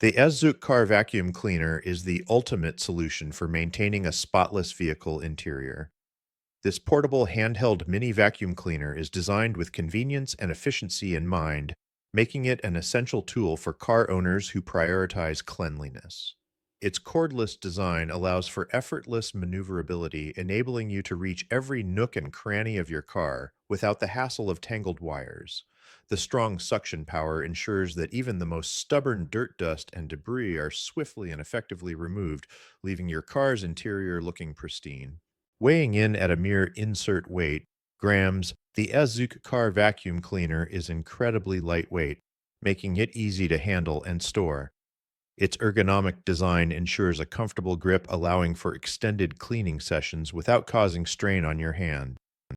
The SZUK Car Vacuum Cleaner is the ultimate solution for maintaining a spotless vehicle interior. This portable handheld mini vacuum cleaner is designed with convenience and efficiency in mind, making it an essential tool for car owners who prioritize cleanliness. Its cordless design allows for effortless maneuverability, enabling you to reach every nook and cranny of your car without the hassle of tangled wires. The strong suction power ensures that even the most stubborn dirt dust and debris are swiftly and effectively removed, leaving your car's interior looking pristine. Weighing in at a mere insert weight, grams, the SZUK Car Vacuum Cleaner is incredibly lightweight, making it easy to handle and store. Its ergonomic design ensures a comfortable grip, allowing for extended cleaning sessions without causing strain on your hand.